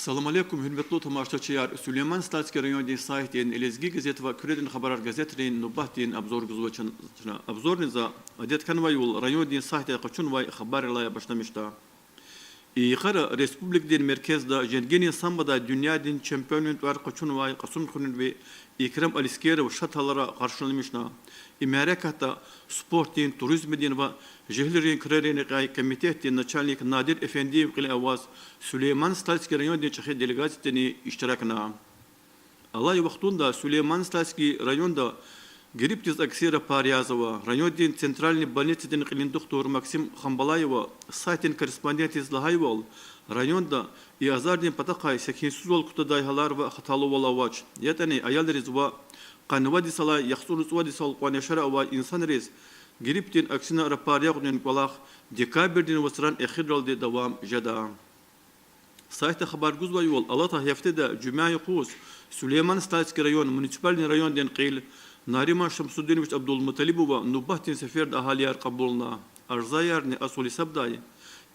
Assalamu alaikum, hürmetli tamaşaçılar. Süleyman Statski rayonidin sahitin Elezgi gazet ve Küredin haberar gazetlerin nubahtin abzor guzvaçına abzorniza adet kanva yol rayonidin sahite qaçun ve haberlaya başlamışta. İqara Respublik'in merkezde jengeni sambada dünyadin şampiyonluk var qaçun ve qasum kunun ve İkram Aliskeri ve şatalara karşılanmışna. İmerekata sportin, turizmdin ve jehlerin kararını qay komitetin начальник Nadir Efendiyev qil avaz Süleyman Statski rayonidin çehe delegasyonu iştirakna. Allah vaxtunda Süleyman Statski rayonda Грибтиз Аксира Парязова, районный центральный больницы Клин доктор Максим Хамбалаева, сайтин корреспондент из Лагайвол, районда и азардин Патакай, Сахинсузол Кутадайхалар в Хаталовалавач. Ятани аялриз ва Канвадисала, Яхсурусвадисал, Куанешара ва Инсанриз, Грибтин Аксина Рапарягнин Квалах, Декабердин Васран Эхидралди Давам Жада. Сайта Хабаргузвайвол, Алата Хефтеда, Джумай Кус, Сулейман Статский район, муниципальный район Ден Кил, Нарима Шамсудинович Абдулмуталибова нубахтин сефер ахалияр кабулна арзаярни асули сабдай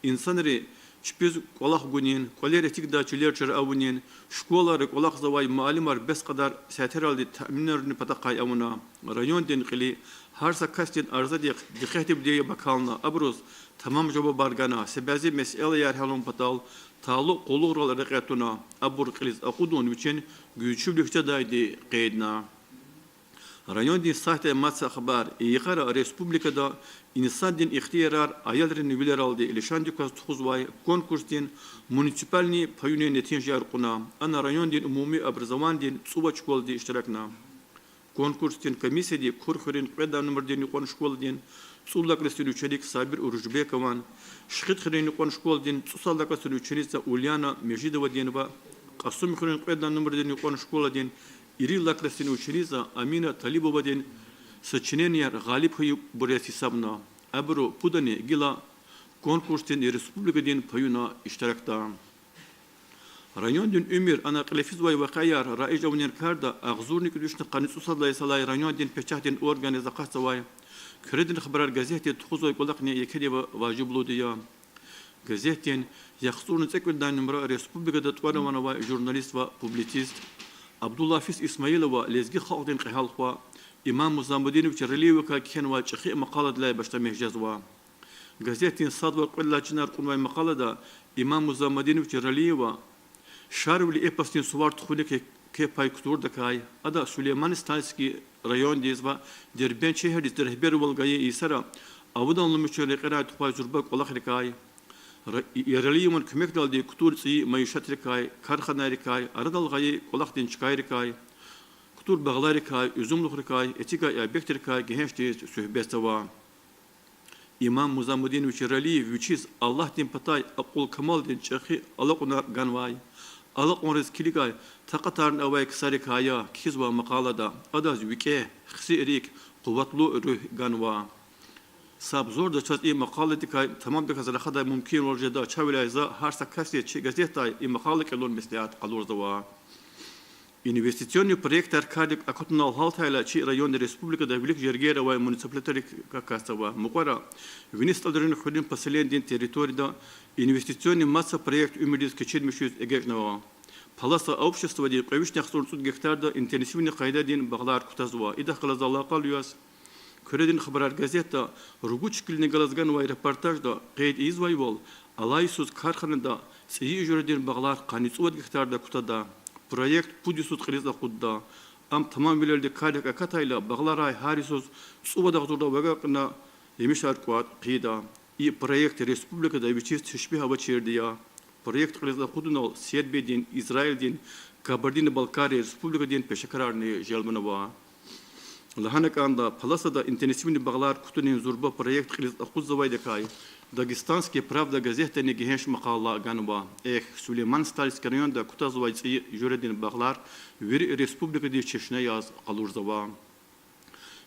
инсанри чпиз колах гунин колеретик да чилер чер авунин школары колах завай маалимар без кадар сатералди таминерни патакай авуна район ден кили харса кастин арзадик дихатиб дие бакална абруз tamam joba bargana sebazi mesele yer halon patal talu qoluğral raqatuna abur qilis aqudun için güçlükçe daydi qeydna Rayondin sahte matsa haber İqara Respublikada insanın ihtiyar ayalların bilir aldı ilişandi kas tuzvay konkursin municipalni payune netinjar quna ana rayondin umumi abrzavandin tsuba şkolda iştirakna konkursin komisyedi kurxurin qeda numerdini qon şkoldin tsulakla sürüçelik Sabir Urujbekovan şqit xrini qon şkoldin tsusalaka sürüçenisa Ulyana Mejidova denva qasum xrini qeda numerdini qon şkoldin İri laklasını uçuriza Amina Talibova'dan seçenenler galip huyup buraya hesabına. Abro pudani gila konkursin Respublika'dan payına iştirakta. Rayondun Ümir ana qlefiz ve vakayar raic avner karda ağzurnik düşne qanısu sadlay salay rayondun peçahdin organiza qasavay. Küredin haberar gazete tuğuzoy kolakne yekedi vaciblu diya. Gazetin yaxsurun tekveldan numara Respublika'da tvarvana ve jurnalist ve publicist Abdullah Fis İsmailova lezgi xalqdin qihalqa İmam Muzamudinoviç Relievka kenwa çixi maqalat la başta mehjazwa gazetin sadva qillachinar qunvay maqalada İmam Muzamudinoviç Relieva şarvli epastin suvar tuxulik ke pay kuturda kay ada Süleyman Statski rayon dizva derben şehir rehber volgayı isara avudanlı müçöle qira tupay zurba qolaq kay Yeraliyumun kümek daldi kutursi mayışat rikay, karxana rikay, aradal gayi kolaktin çıkay rikay, kutur bağlar rikay, üzümlük rikay, etika ebekt rikay, gençti sühbestava. İmam Muzamudinoviç Yeraliyev viçiz Allah din patay, akul kamal din çekhi, Allah ona ganvay, Allah onrez kilikay, taqatarın avay kısa rikaya, kizva makalada, adaz vike, xsi erik, kuvvetlu ruh ganva. Sab zor da çat maqalati kay tamam bekaz raxada mümkün olacağda çavilayza har sakasi gazetay maqalat elon meslihat qalurzawa investisyonu proyektar kardik akutnal haltayla çi rayon Respublikada bilik jergera ve municipalitarik kakasava muqara vinistadrin xudin paselendin territorida investisyonu masa proyekt ümidiz keçirmişiz egejnava Palasa общества di qevishni xsurtsud gektarda intensivni qaydadin bağlar kutazwa ida qalazalla qaluyas Küredin haberar gazeta Ruguç kilini galazgan ve reportajda qeyd izvayvol alaysuz karxanada siyi ücretin bağlar qanitsuvat gektarda kutada proyekt pudisuz qiliza qudda am tamam bilerdi kadak akatayla bağlar ay harisuz suvada qudda vagaqna yemişar quat qida i proyekt Respublikada biçiz teşbih hava çerdiya proyekt qiliza qudunal Serbiyadin İsrail'din Kabardino-Balkariya Respublikadin peşkararni jelmanava Lahanak anda Palasada intensivni bağlar kutunin zurba proyekt qiliz aquzzavay dekay Dagestanski Pravda gazeteni genç maqala ganva Süleyman Statski rayonda kutazvay juredin bağlar veri Respublikada Çeşne yaz qalurzava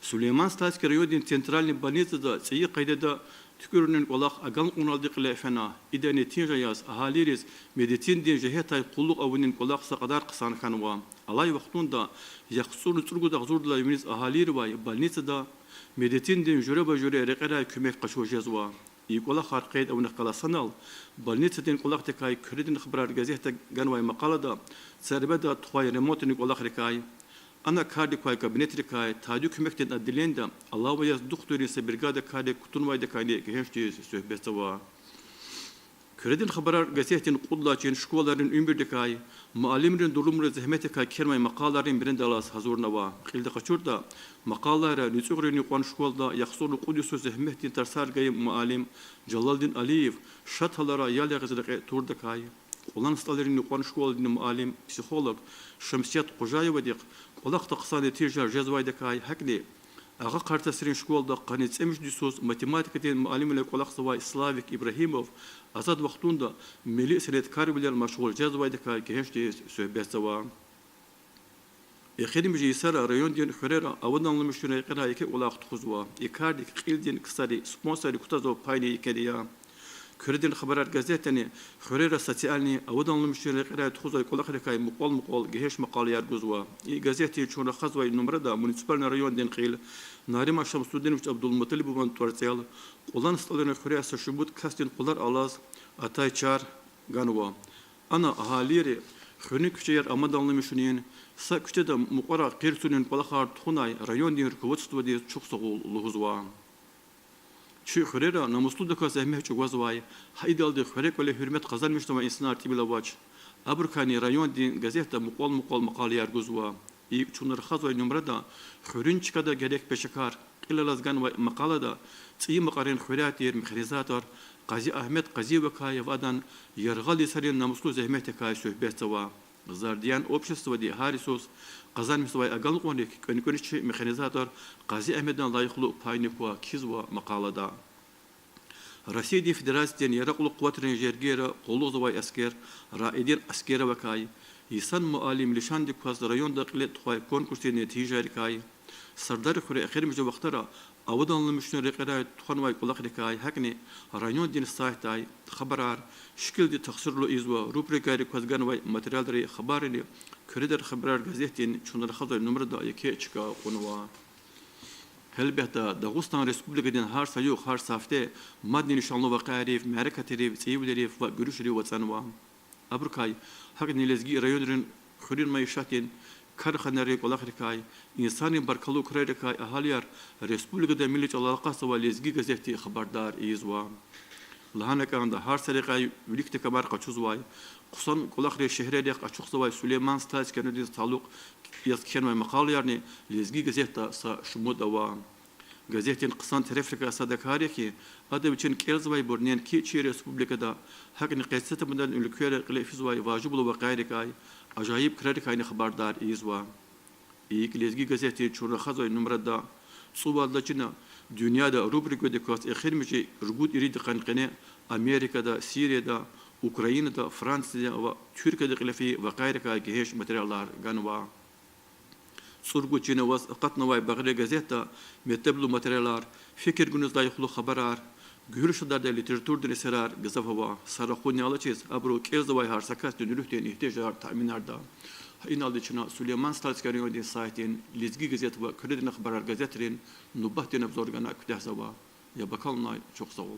Süleyman Statski rayonun centralni banitsada tsiyi qaydada tükürünün olaq agan unaldiqla fena idani tinja yaz ahaliris meditin din jehetay qulluq avunin olaq saqadar qısan kanwa alay vaqtunda yaxsunu turguda zurdla yemiz ahalir vay balnitsada meditin din jure ba jure reqara kümek qaşo jazwa يقول خارقيد أو نقلا صنال بالنيتين يقول تكاي كردين خبر جزيرة جنواي مقالة دا سربدا تخاي ريموت يقول خركاي أنا كاردي كاي كابينت ركاي تاجوك مكتن أدلين دا الله وياس دكتوري سبرجادا كاردي كتون وايد كاردي كهشتي سوبستوا كردين خبر جزيرة قدلا جن شكولارين أمبردكاي معلمين دولمر زحمتكاي كرماي مقالارين برندلاس حضور نوا خيل دقشوردا مقالة نسوغرين يقوان شكولدا يخصون قدس زحمتين ترسار جاي معلم جلال الدين عليف شتهلرا يالي غزرق توردكاي قلنا نستالرين يقوان شكولدين معلم بسيخولوج شمسيات قجاي وديق قلق تقصان تيجار جزوايدكاي حكني أغا قارتسرين شكول دا قانيت امش ديسوس ماتيماتيكتين معلم لك قلق سواي سلافيك إبراهيموف أزاد وقتون دا ملي سنة كاربلير مشغول جزوايدكاي كهش دي سوبيت سوا يخدم جي سارة ريون دين خريرة أودنا لمشتري قراءة يكي ولاق تخزوا يكاردي قيل دين كساري سبونسري كتازو بايني يكاديا كردين خبرات جازيتني خريرة ساتيالني أودنا لمشتري قراءة تخزوا يقول خريكاي مقال جهش مقال يارجوزوا جازيتي شون خزوا النمرة مونسيبال ريون دين قيل ناريما شمس الدين عبد المطلب ومن تورتيال قلنا نستطيع خريرة سشبوت كاستين قلار ألاز أتاي شار غانوا أنا أهاليري خنك شير أمدان لمشونين سكتة مقرر قيرسونين قلخار تخناي ريون دين ركوت ودي çok soğul luguzwa. Şu xırera namuslu da kazanmaya çok vazvay. Haydaldı xırek ve hürmet kazanmıştı ama insan artı bile vaç. Abrukani rayon din gazete muqal maqal yarguzwa. İlk çunlar xazvay numarada xırın çıkada gerek peşekar. Qilalazgan ve maqalada tsiyi maqarin xırat yer mexanizator Qazi Ahmet Qazi Vakayev adan yargali sarin namuslu zahmete kay söhbetwa. Zardiyan общество di Harisos qazan misvay agal qonik könükönçi mexanizator Qazi Ahmet'dan layıqlı paynikwa kizwa maqalada. Россия Федерациясының ярақлы қуатының жергері қолы зывай әскер, раидер әскері вакай, исан мұалим лишан деп қаз районда қилет тұқай конкурсіне тижар кай, сардар құры әхер мүжі вақтара, ауыданлы мүшін рекерай тұқанвай құлақ рекай, хәкіне район ден сайтай, хабарар, шкілді тақсырлы изва, рубрикари қазганвай материалдары хабарыны, көредер хабарар газеттен чунар хазай нөмірді еке чыка қонуа. Elbette Dağıstan Respublika'nın her sayı her safte maddi nişanlı vakarif, merakatiri, seyirlerif ve görüşleri vatanva. Abrukay, hak nilezgi rayonların xürin mayışatin, karxanları kolakırkay, insanın barkalı kurarkay ahaliyar Respublika'da millet alakası ve lezgi gazeti haberdar izva. Lahanakanda her sarıkay birlikte kabar kaçuzvay. Kusan kolakırı şehre açık zavay Süleyman Stas kendisi taluk yazken ve makalı yani lezgi gazete sa şumud ava. Gazetin kısan terefrika sadakari ki adı için kerzvay bornen ki çi Respublika'da hakkını qeysete bundan ülkeye qilefizvay vacibulu ve gayrikay acayip krarikayını haberdar izva. İlk lezgi gazete çurna khazay numarada subaldaçına dünyada rubrik ve dekas ekhirmici rubut iri diqanqine Amerika'da, Suriye'de, Ukrayna'da, Fransa'da ve Türkiye'de qilefi ve gayrikay geheş materyallar ganva. Surguçine was qatnavay bagri gazeta meteblu materyalar fikir günüz layıqlı xabarar görüşler de literatür eserar gazafava saraxuni alaçız abro kerzavay har sakas dönülükten ihtiyaçlar tahminlarda inaldı içine Süleyman Stalskariyon din saytin lizgi gazete ve kredin xabarar gazetlerin nubahtin abzorgana kütahsava ya bakalım çok sağ ol.